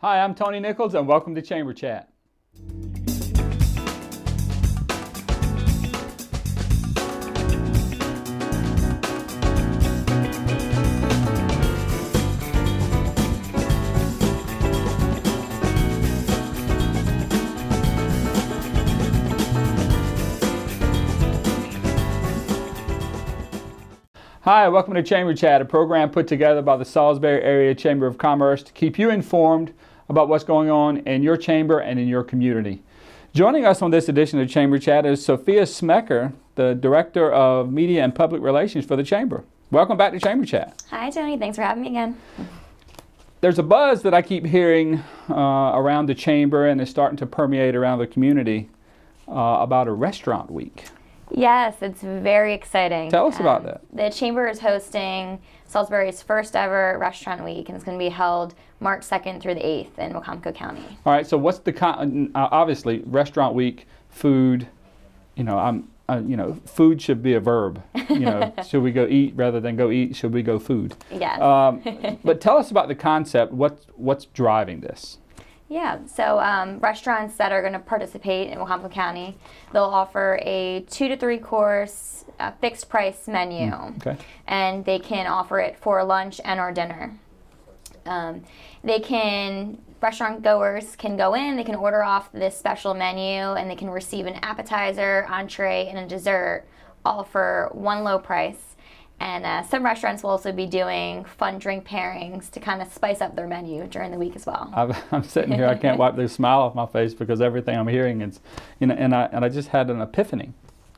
Hi, I'm Tony Nichols, and welcome to Chamber Chat. Hi, welcome to Chamber Chat, a program put together by the Salisbury Area Chamber of Commerce to keep you informed about what's going on in your chamber and in your community. Joining us on this edition of Chamber Chat is Sophia Smecker, the Director of Media and Public Relations for the Chamber. Welcome back to Chamber Chat. Hi, Tony. Thanks for having me again. There's a buzz that I keep hearing around the Chamber, and it's starting to permeate around the community about a restaurant week. Yes, it's very exciting. Tell us about that. The Chamber is hosting Salisbury's first ever Restaurant Week, and it's going to be held March 2nd through the 8th in Wacomico County. All right, so what's the obviously Restaurant Week, food, food should be a verb. Should we go eat rather than go eat? Should we go food? Yes. But tell us about the concept. What's driving this? Yeah, so restaurants that are going to participate in Wacomico County, they'll offer a 2 to 3 course fixed price menu. Okay. And they can offer it for lunch and or dinner. Restaurant goers can go in, they can order off this special menu, and they can receive an appetizer, entree, and a dessert, all for one low price. And some restaurants will also be doing fun drink pairings to kind of spice up their menu during the week as well. I'm sitting here, I can't wipe the smile off my face because everything I'm hearing is, and I just had an epiphany.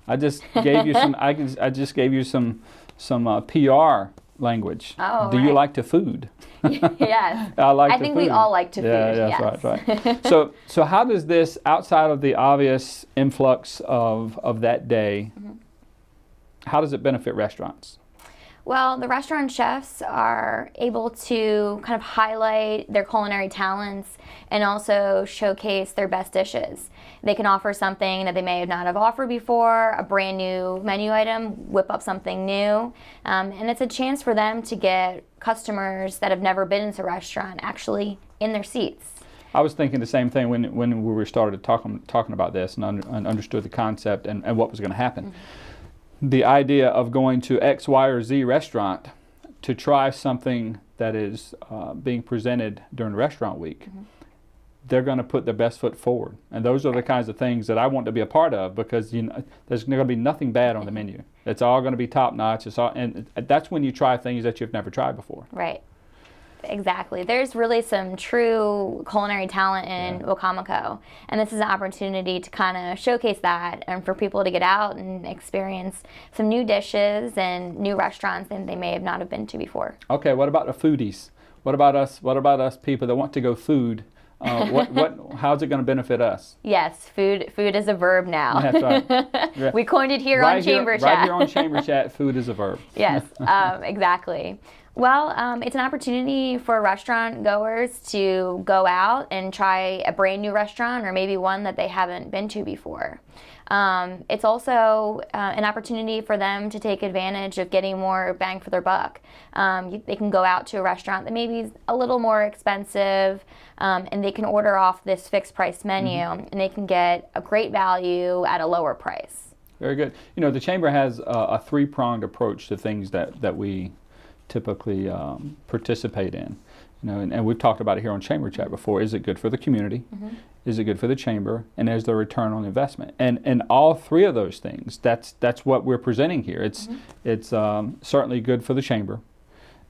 I just gave you some, I just gave you some PR language. Oh, Do you like to food? Yes. I think food. we all like to food. Yeah, yes. Right. So how does this, outside of the obvious influx of that day, how does it benefit restaurants? Well, the restaurant chefs are able to kind of highlight their culinary talents and also showcase their best dishes. They can offer something that they may not have offered before, a brand new menu item, whip up something new, and it's a chance for them to get customers that have never been into a restaurant actually in their seats. I was thinking the same thing when we started talking about this and understood the concept and what was going to happen. Mm-hmm. The idea of going to X, Y, or Z restaurant to try something that is being presented during Restaurant Week, they're going to put their best foot forward. And those are the kinds of things that I want to be a part of because there's going to be nothing bad on the menu. It's all going to be top notch. And that's when you try things that you've never tried before. Right. Exactly. There's really some true culinary talent in Wacomico, and this is an opportunity to kind of showcase that and for people to get out and experience some new dishes and new restaurants that they may have not have been to before. Okay, what about the foodies? What about us people that want to go food? How's it going to benefit us? Yes, food is a verb now. That's right. We coined it here on Chamber Chat. Right here on Chamber Chat, food is a verb. Yes, exactly. Well, it's an opportunity for restaurant goers to go out and try a brand new restaurant or maybe one that they haven't been to before. It's also an opportunity for them to take advantage of getting more bang for their buck. They can go out to a restaurant that maybe is a little more expensive, and they can order off this fixed price menu, and they can get a great value at a lower price. Very good. The Chamber has a three-pronged approach to things that we typically participate in. And we've talked about it here on Chamber Chat before. Is it good for the community? Is it good for the Chamber? And is there a return on investment? And all three of those things, that's what we're presenting here. It's certainly good for the Chamber.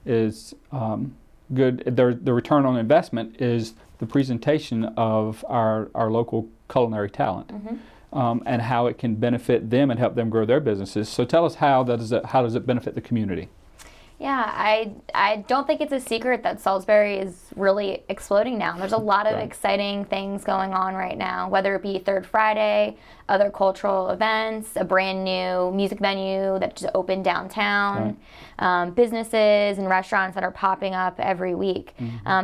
It's good. The return on investment is the presentation of our local culinary talent and how it can benefit them and help them grow their businesses. So tell us how does it benefit the community? Yeah, I don't think it's a secret that Salisbury is really exploding now. There's a lot of exciting things going on right now, whether it be Third Friday, other cultural events, a brand new music venue that just opened downtown, businesses and restaurants that are popping up every week.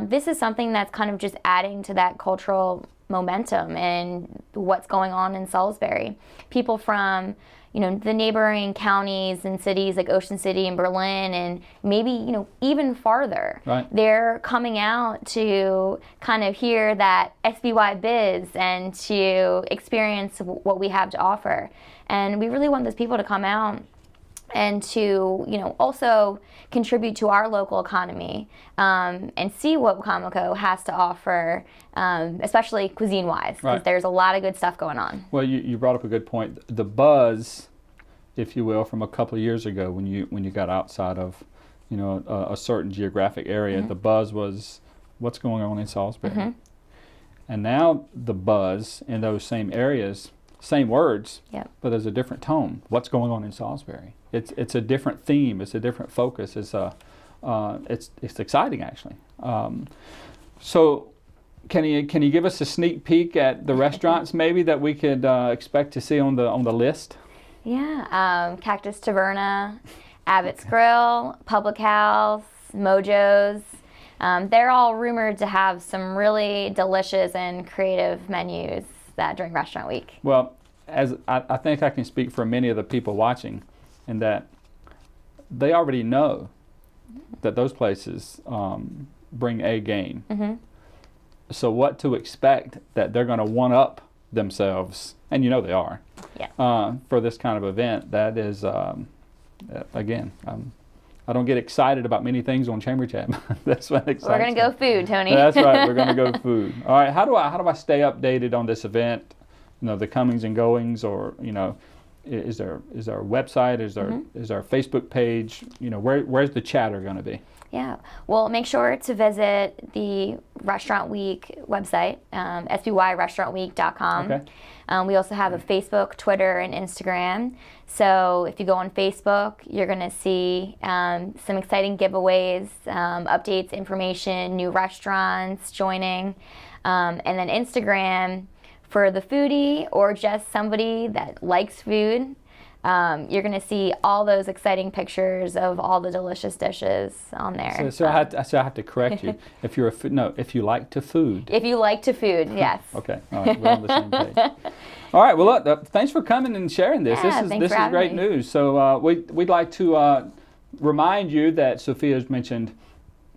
This is something that's kind of just adding to that cultural momentum and what's going on in Salisbury. People from the neighboring counties and cities like Ocean City and Berlin and maybe, even farther. Right. They're coming out to kind of hear that SBY biz and to experience what we have to offer. And we really want those people to come out and to, also contribute to our local economy and see what Wacomico has to offer, especially cuisine-wise, because Right. there's a lot of good stuff going on. Well, you brought up a good point. The buzz, if you will, from a couple of years ago when you got outside of, a certain geographic area, the buzz was what's going on in Salisbury. And now the buzz in those same areas, same words, Yep. but there's a different tone. What's going on in Salisbury? It's a different theme. It's a different focus. It's exciting actually. So can you give us a sneak peek at the restaurants maybe that we could expect to see on the list? Yeah, Cactus Taverna, Abbott's Grill, Public House, Mojo's. They're all rumored to have some really delicious and creative menus during Restaurant Week. Well, as I think I can speak for many of the people watching, in that they already know that those places bring A game. So what to expect that they're going to one-up themselves, and they are, for this kind of event. That is, again, I don't get excited about many things on Chamber Chat. That's what excites me. We're going to go food, Tony. That's right. We're going to go food. All right. How do I stay updated on this event? The comings and goings, or is there a website? Is there a Facebook page? Where's the chatter going to be? Yeah. Well, make sure to visit the Restaurant Week website, sbyrestaurantweek.com. Okay. We also have a Facebook, Twitter, and Instagram. So if you go on Facebook, you're going to see some exciting giveaways, updates, information, new restaurants joining. And then Instagram, for the foodie or just somebody that likes food, you're going to see all those exciting pictures of all the delicious dishes on there. So I have to correct you. If you like to food. If you like to food, yes. Okay. All right. We're on the same page. All right. Well, look. Thanks for coming and sharing this. Yeah, This is great news. So we'd like to remind you that Sophia's mentioned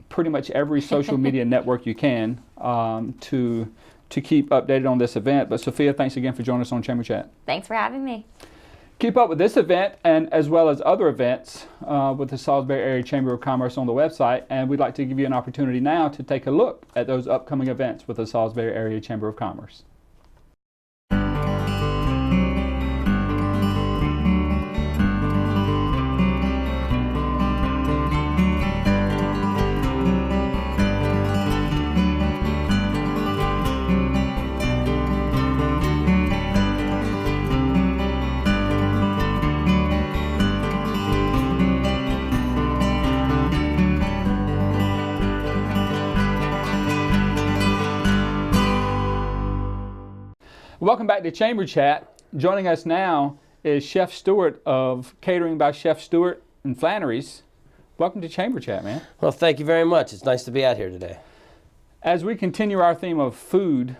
pretty much every social media network you can to keep updated on this event. But Sophia, thanks again for joining us on Chamber Chat. Thanks for having me. Keep up with this event and as well as other events with the Salisbury Area Chamber of Commerce on the website. And we'd like to give you an opportunity now to take a look at those upcoming events with the Salisbury Area Chamber of Commerce. Welcome back to Chamber Chat. Joining us now is Chef Stewart of Catering by Chef Stewart and Flannery's. Welcome to Chamber Chat, man. Well, thank you very much. It's nice to be out here today. As we continue our theme of food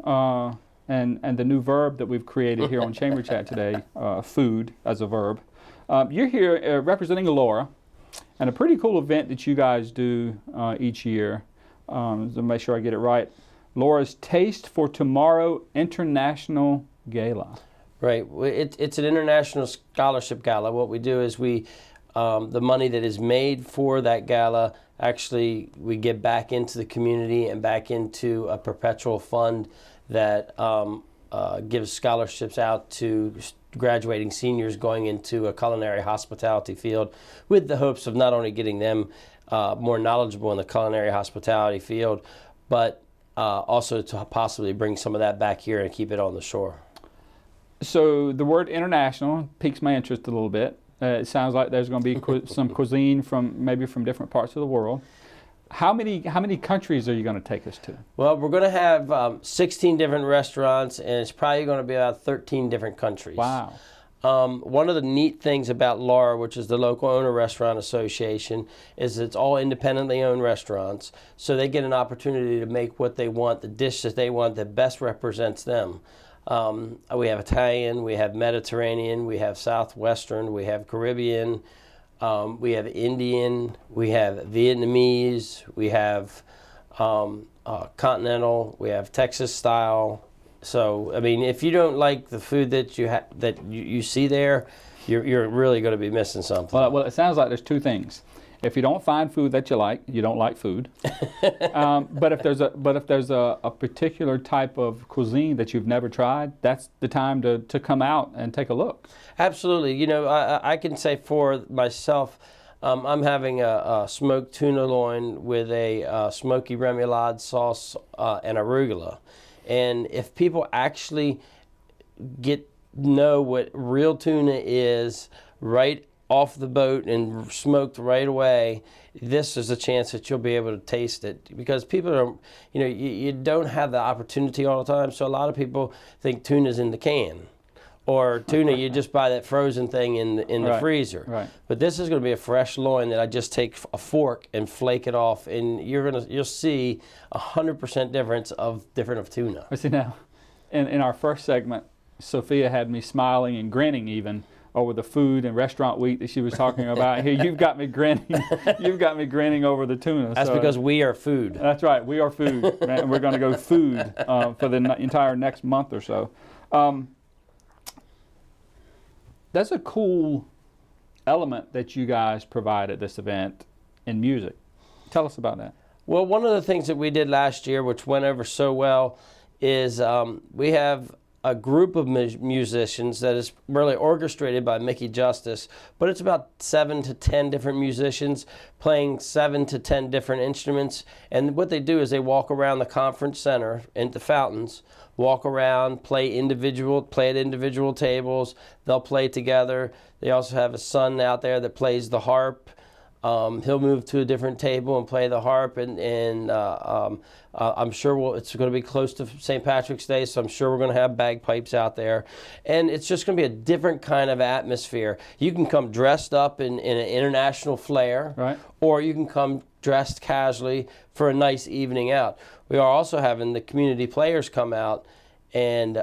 and the new verb that we've created here on Chamber Chat today, food as a verb, you're here representing Laura and a pretty cool event that you guys do each year. To make sure I get it right. Laura's Taste for Tomorrow International Gala. Right. It's an international scholarship gala. What we do is the money that is made for that gala, actually we give back into the community and back into a perpetual fund that gives scholarships out to graduating seniors going into a culinary hospitality field, with the hopes of not only getting them more knowledgeable in the culinary hospitality field, but also to possibly bring some of that back here and keep it on the shore. So the word international piques my interest a little bit. It sounds like there's going to be some cuisine from different parts of the world. How many countries are you going to take us to? Well, we're going to have 16 different restaurants, and it's probably going to be about 13 different countries. Wow. One of the neat things about LARA, which is the Local Owner Restaurant Association, is it's all independently owned restaurants. So they get an opportunity to make what they want, the dish that they want that best represents them. We have Italian, we have Mediterranean, we have Southwestern, we have Caribbean, we have Indian, we have Vietnamese, we have continental, we have Texas style. So, I mean, if you don't like the food that you see there, you're really going to be missing something. Well, it sounds like there's two things. If you don't find food that you like, you don't like food. But if there's a particular type of cuisine that you've never tried, that's the time to come out and take a look. Absolutely. You know, I can say for myself, I'm having a smoked tuna loin with a smoky remoulade sauce and arugula. And if people actually know what real tuna is right off the boat and smoked right away, this is a chance that you'll be able to taste it, because people don't, you know, you don't have the opportunity all the time. So a lot of people think tuna's in the can, or tuna you just buy that frozen thing in the freezer. Right. But this is going to be a fresh loin that I just take a fork and flake it off, and you'll see 100% difference of tuna. But see now, in our first segment, Sophia had me smiling and grinning even over the food and restaurant week that she was talking about. Here, you've got me grinning. You've got me grinning over the tuna. That's because we are food. That's right. We are food, and we're going to go food for the entire next month or so. That's a cool element that you guys provide at this event in music. Tell us about that. Well, one of the things that we did last year, which went over so well, is we have a group of musicians that is really orchestrated by Mickey Justice, but it's about 7 to 10 different musicians playing 7 to 10 different instruments. And what they do is they walk around the conference center and the fountains, walk around, play at individual tables. They'll play together. They also have a son out there that plays the harp. He'll move to a different table and play the harp, and I'm sure it's going to be close to St. Patrick's Day, so I'm sure we're going to have bagpipes out there. And it's just going to be a different kind of atmosphere. You can come dressed up in an international flair, right, or you can come dressed casually for a nice evening out. We are also having the community players come out, and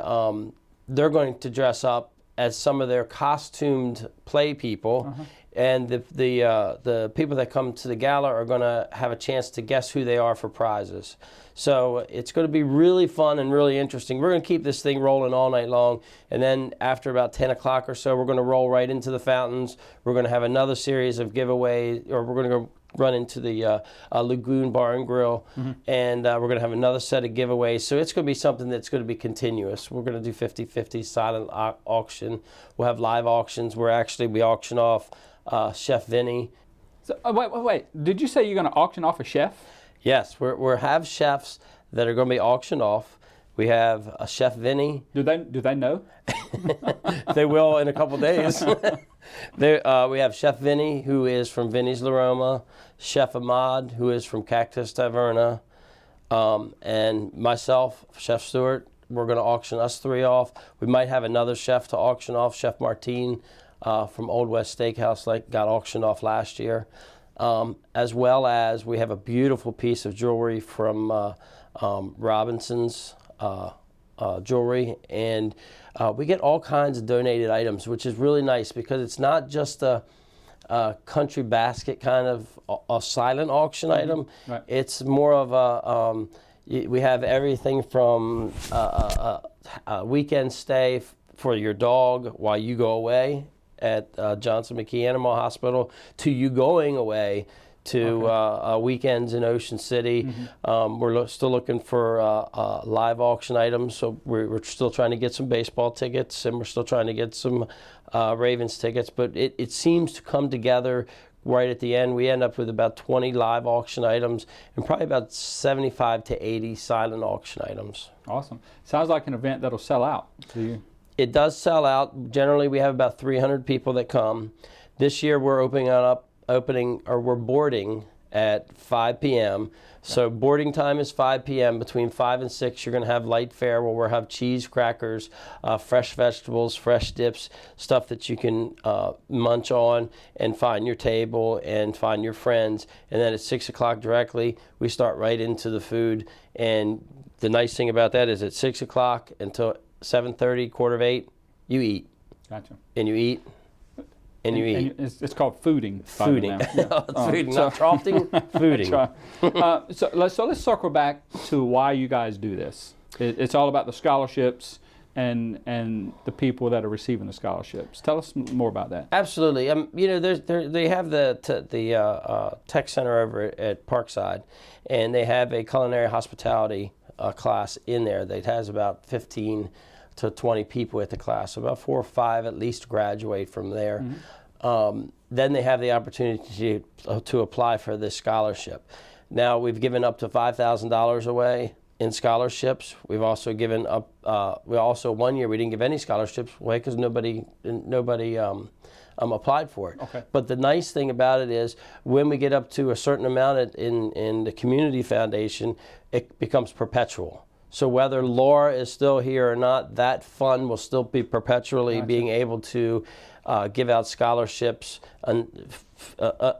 they're going to dress up as some of their costumed play people. Uh-huh. And the people that come to the gala are going to have a chance to guess who they are for prizes. So it's going to be really fun and really interesting. We're going to keep this thing rolling all night long. And then after about 10 o'clock or so, we're going to roll right into the fountains. We're going to have another series of giveaways, or we're going to go run into the Lagoon Bar and Grill. Mm-hmm. And we're going to have another set of giveaways. So it's going to be something that's going to be continuous. We're going to do 50-50 silent auction. We'll have live auctions where we auction off Chef Vinny. So, wait. Did you say you're going to auction off a chef? Yes, we have chefs that are going to be auctioned off. We have a Chef Vinny. Do they know? They will in a couple days. We have Chef Vinny, who is from Vinny's La Roma, Chef Ahmad, who is from Cactus Taverna, and myself, Chef Stewart. We're going to auction us three off. We might have another chef to auction off, Chef Martine from Old West Steakhouse, got auctioned off last year. As well as we have a beautiful piece of jewelry from Robinson's jewelry, and we get all kinds of donated items, which is really nice because it's not just a country basket kind of a silent auction item. Right. It's more of we have everything from a weekend stay for your dog while you go away at Johnson McKee Animal Hospital, to you going away to weekends in Ocean City. Mm-hmm. We're still looking for live auction items, so we're still trying to get some baseball tickets, and we're still trying to get some Ravens tickets, but it seems to come together right at the end. We end up with about 20 live auction items and probably about 75 to 80 silent auction items. Awesome. Sounds like an event that'll sell out to you. It does sell out. Generally, we have about 300 people that come. This year, we're boarding at 5 p.m. So boarding time is 5 p.m. Between 5 and 6, you're going to have light fare where we'll have cheese, crackers, fresh vegetables, fresh dips, stuff that you can munch on and find your table and find your friends. And then at 6 o'clock directly, we start right into the food. And the nice thing about that is at 6 o'clock until 7:30, quarter of 8, you eat. Gotcha. And you eat. And you eat. And it's called fooding. Fooding. Fooding, not troughting, fooding. So let's circle back to why you guys do this. It's all about the scholarships and the people that are receiving the scholarships. Tell us more about that. Absolutely. You know, they have the tech center over at Parkside, and they have a culinary hospitality class in there that has about 15 to 20 people at the class. So about 4 or 5 at least graduate from there. Then they have the opportunity to apply for this scholarship. Now we've given up to $5,000 away in scholarships. We've also given up. We also 1 year we didn't give any scholarships away because nobody applied for it. Okay. But the nice thing about it is when we get up to a certain amount in the community foundation, it becomes perpetual. So whether Laura is still here or not, that fund will still be perpetually being able to give out scholarships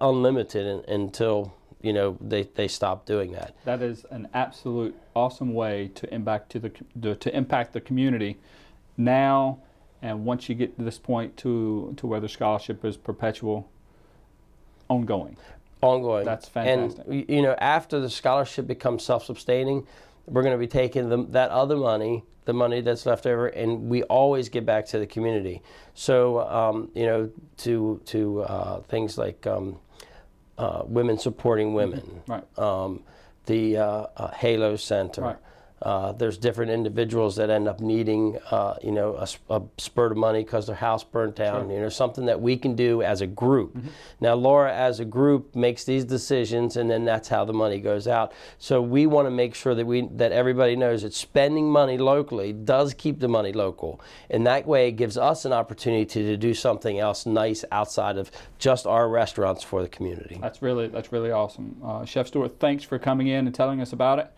unlimited until they stop doing that. That is an absolute awesome way to impact the community now, and once you get to this point to where the scholarship is perpetual, ongoing. That's fantastic. And after the scholarship becomes self-sustaining, we're going to be taking that other money, the money that's left over, and we always give back to the community. So, to things like women supporting women, the Halo Center. There's different individuals that end up needing, a spurt of money because their house burnt down. Something that we can do as a group. Now, Laura, as a group, makes these decisions, and then that's how the money goes out. So we want to make sure that everybody knows that spending money locally does keep the money local, and that way it gives us an opportunity to do something else nice outside of just our restaurants for the community. That's really awesome. Chef Stewart, thanks for coming in and telling us about it.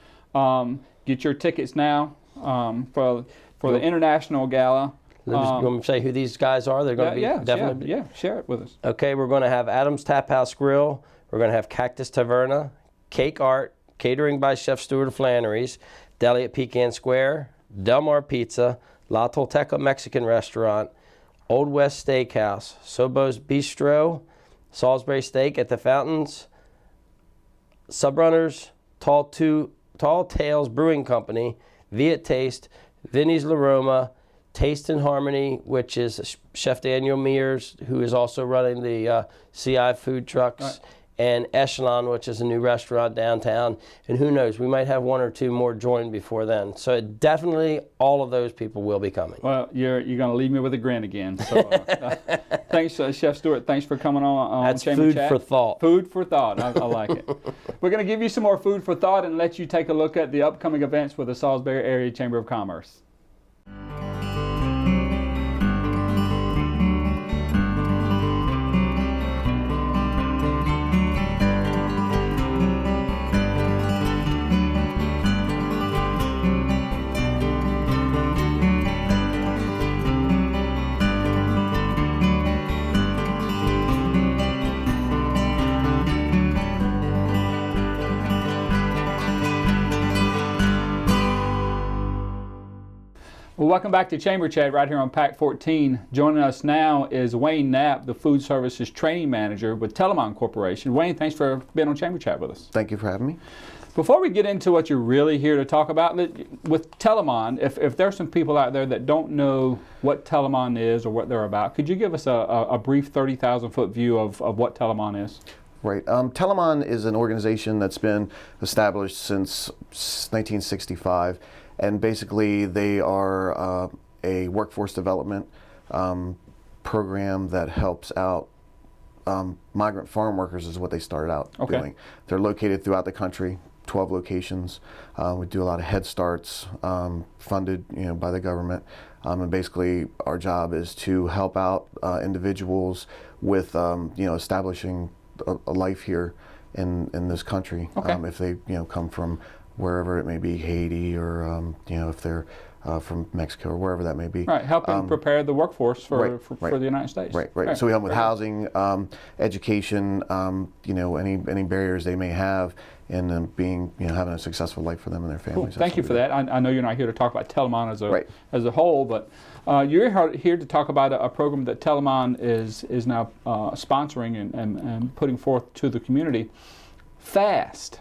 Get your tickets now for the International Gala. You want me to say who these guys are? They're going to be definitely. Yeah, share it with us. Okay, we're going to have Adam's Tap House Grill. We're going to have Cactus Taverna, Cake Art, Catering by Chef Stewart of Flannery's, Deli at Pecan Square, Del Mar Pizza, La Tolteca Mexican Restaurant, Old West Steakhouse, Sobo's Bistro, Salisbury Steak at the Fountains, Subrunners, Tall Tales Brewing Company, Viet Taste, Vinny's La Roma, Taste and Harmony, which is Chef Daniel Mears, who is also running the CI food trucks, and Echelon, which is a new restaurant downtown. And who knows, we might have 1 or 2 more join before then. So definitely all of those people will be coming. Well, you're going to leave me with a grin again. So thanks, Chef Stewart. Thanks for coming on That's Chamber food Chat. for thought. Food for thought. I like it. We're going to give you some more food for thought and let you take a look at the upcoming events with the Salisbury Area Chamber of Commerce. Well, welcome back to Chamber Chat right here on PAC 14. Joining us now is Wayne Knapp, the Food Services Training Manager with Telamon Corporation. Wayne, thanks for being on Chamber Chat with us. Thank you for having me. Before we get into what you're really here to talk about, with Telamon, if there's some people out there that don't know what Telamon is or what they're about, could you give us a brief 30,000-foot view of what Telamon is? Right. Telamon is an organization that's been established since 1965. And basically, they are a workforce development program that helps out migrant farm workers is what they started out doing. They're located throughout the country, 12 locations. We do a lot of Head Starts, funded by the government. And basically, our job is to help out individuals with establishing a life here in this country. Okay. If they come from wherever it may be, Haiti, or if they're from Mexico or wherever that may be. Right, helping prepare the workforce for the United States. Right. So we help with housing, education, any barriers they may have, and being having a successful life for them and their families. Cool. Thank you for that. I know you're not here to talk about Telamon as a whole, but you're here to talk about a program that Telamon is now sponsoring and putting forth to the community. FAST.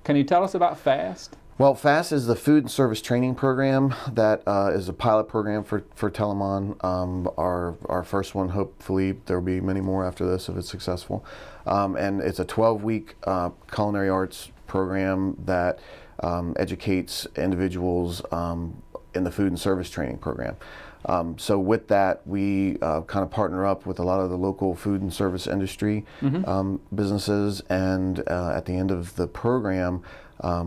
Can you tell us about FAST? Well, FAST is the Food and Service Training Program that is a pilot program for Telamon. Our first one, hopefully there will be many more after this if it's successful. And it's a 12-week culinary arts program that educates individuals in the Food and Service Training Program. So with that, we kind of partner up with a lot of the local food and service industry businesses, and at the end of the program,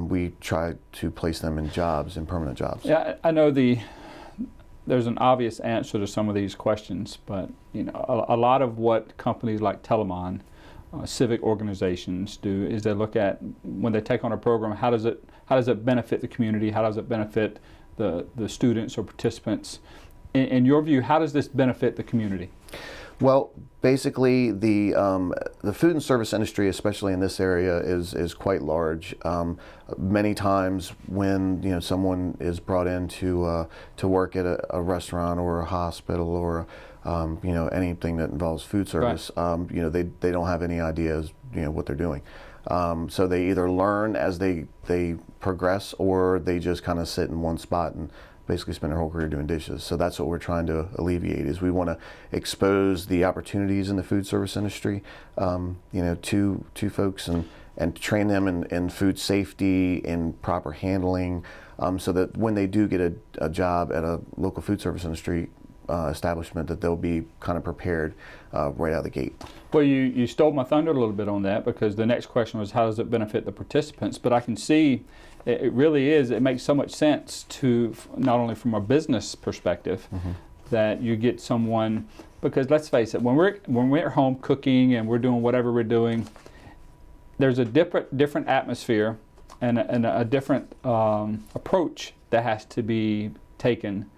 we try to place them in jobs, in permanent jobs. Yeah, I know there's an obvious answer to some of these questions, but a lot of what companies like Telamon, civic organizations do is they look at, when they take on a program, how does it benefit the community? How does it benefit the students or participants? In your view, how does this benefit the community? Well, basically, the food and service industry, especially in this area, is quite large. Many times, when someone is brought in to work at a restaurant or a hospital or anything that involves food service, right. They don't have any ideas what they're doing. So they either learn as they progress, or they just kind of sit in one spot and basically spend their whole career doing dishes. So that's what we're trying to alleviate, is we want to expose the opportunities in the food service industry to folks, and train them in food safety and proper handling, so that when they do get a job at a local food service industry establishment, that they'll be kind of prepared right out of the gate. Well, you stole my thunder a little bit on that, because the next question was, how does it benefit the participants? But I can see it really is. It makes so much sense to, not only from a business perspective, that you get someone, because let's face it, when we're at home cooking and we're doing whatever we're doing, there's a different atmosphere and a different approach that has to be taken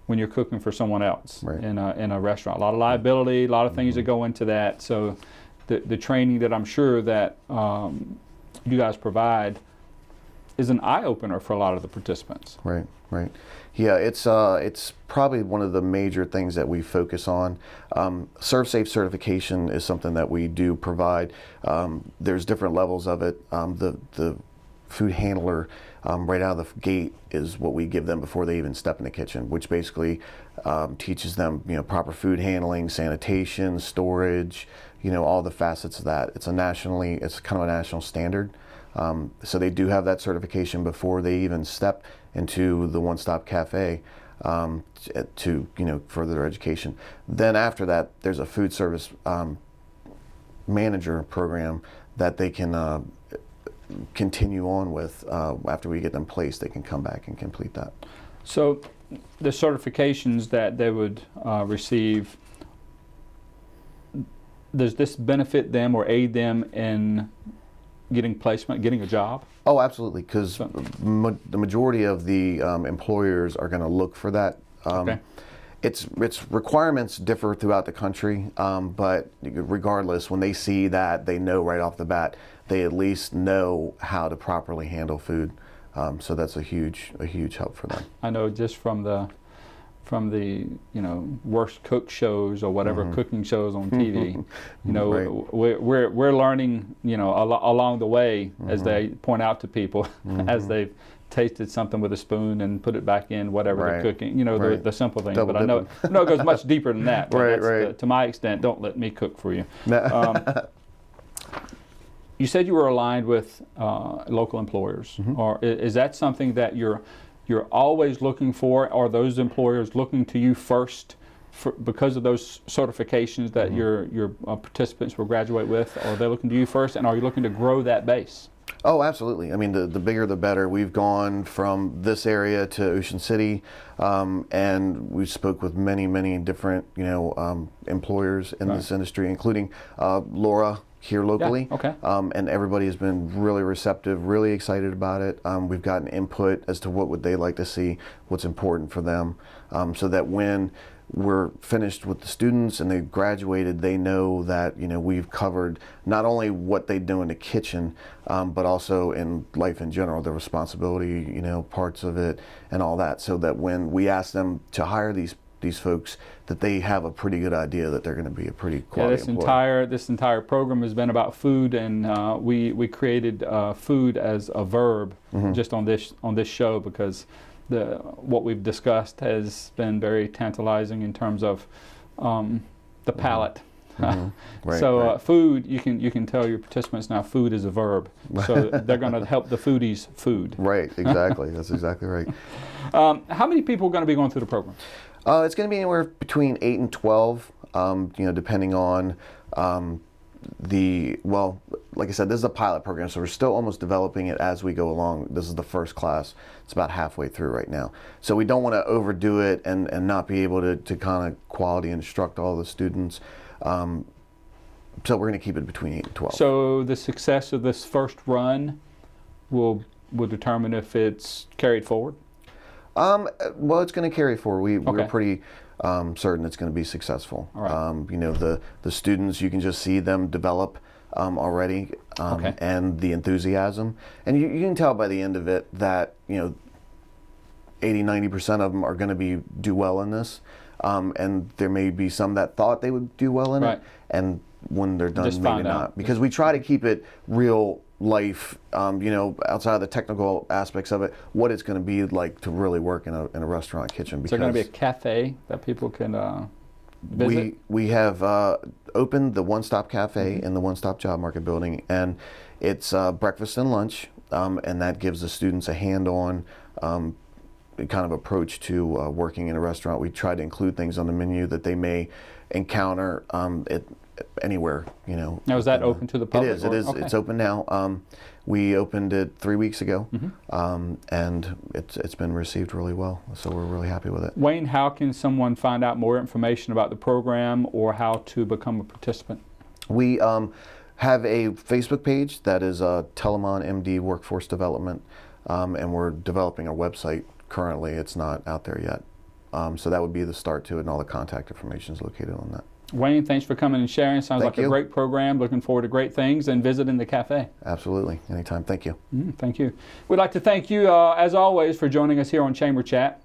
when you're cooking for someone else, right, in a restaurant. A lot of liability, a lot of things that go into that. So the training that I'm sure that you guys provide is an eye-opener for a lot of the participants. Right. Yeah, it's probably one of the major things that we focus on. ServSafe certification is something that we do provide. There's different levels of it. The food handler right out of the gate is what we give them before they even step in the kitchen, which basically teaches them proper food handling, sanitation, storage, all the facets of that. It's kind of a national standard. So they do have that certification before they even step into the one-stop cafe to further their education. Then after that, there's a food service manager program that they can continue on with. After we get them placed, they can come back and complete that. So the certifications that they would receive, does this benefit them or aid them in getting placement, getting a job? Oh, absolutely, because the majority of the employers are going to look for that. Okay. Its requirements differ throughout the country, but regardless, when they see that, they know right off the bat, they at least know how to properly handle food. So that's a huge help for them. I know just from the worst cook shows or whatever cooking shows on TV, right. we're learning along the way, as they point out to people as they've tasted something with a spoon and put it back in whatever right. they're cooking, right. the simple things. Double but I know it goes much deeper than that. But right. To my extent, don't let me cook for you. You said you were aligned with local employers, or is that something that you're always looking for? Are those employers looking to you first because of those certifications that your participants will graduate with? Or are they looking to you first, and are you looking to grow that base? Oh, absolutely. I mean, the bigger the better. We've gone from this area to Ocean City, and we spoke with many different employers in this industry, including Laura here locally. Yeah, okay. And everybody has been really receptive, really excited about it. We've gotten input as to what would they like to see, what's important for them, so that when we're finished with the students and they've graduated, they know that, you know, we've covered not only what they do in the kitchen, but also in life in general, the responsibility, you know, parts of it and all that, so that when we ask them to hire these folks, that they have a pretty good idea that they're going to be a pretty quality employee. This entire program has been about food, and we created food as a verb just on this show, because what we've discussed has been very tantalizing in terms of the palate. Right, So right. food, you can tell your participants now, food is a verb. So they're going to help the foodies food. Right, exactly. That's exactly right. How many people are going to be going through the program? It's going to be anywhere between 8 and 12, you know, depending on well, like I said, this is a pilot program, so we're still almost developing it as we go along. This is the first class. It's about halfway through right now. So we don't want to overdo it and not be able to kind of quality instruct all the students. So we're going to keep it between 8 and 12. So the success of this first run will determine if it's carried forward? Well, it's going to carry forward. We're Okay. pretty certain it's going to be successful. All right. You know, the students, you can just see them develop already, Okay. and the enthusiasm. And you can tell by the end of it that, you know, 80-90% of them are going to do well in this. And there may be some that thought they would do well in Right. it, and when they're done, Just maybe find out. not. Because we try to keep it real life, you know, outside of the technical aspects of it, what it's going to be like to really work in a restaurant kitchen. Is there going to be a cafe that people can visit? We have opened the One Stop Cafe in the One Stop Job Market building, and it's breakfast and lunch, and that gives the students a hand-on kind of approach to working in a restaurant. We try to include things on the menu that they may encounter anywhere, you know. Now, is that open to the public? It is. Okay. It's open now. We opened it 3 weeks ago, and it's been received really well. So we're really happy with it. Wayne, how can someone find out more information about the program or how to become a participant? We have a Facebook page that is Telamon MD Workforce Development, and we're developing a website currently. It's not out there yet. So that would be the start to it, and all the contact information is located on that. Wayne, thanks for coming and sharing. Sounds Thank like you. a great program. Looking forward to great things and visiting the cafe. Absolutely. Anytime. Thank you. Thank you. We'd like to thank you, as always, for joining us here on Chamber Chat.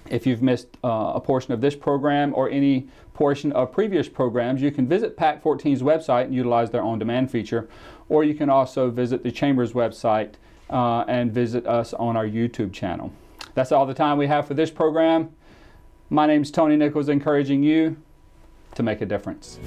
If you've missed a portion of this program or any portion of previous programs, you can visit PAC 14's website and utilize their on-demand feature, or you can also visit the Chamber's website and visit us on our YouTube channel. That's all the time we have for this program. My name's Tony Nichols, encouraging you to make a difference.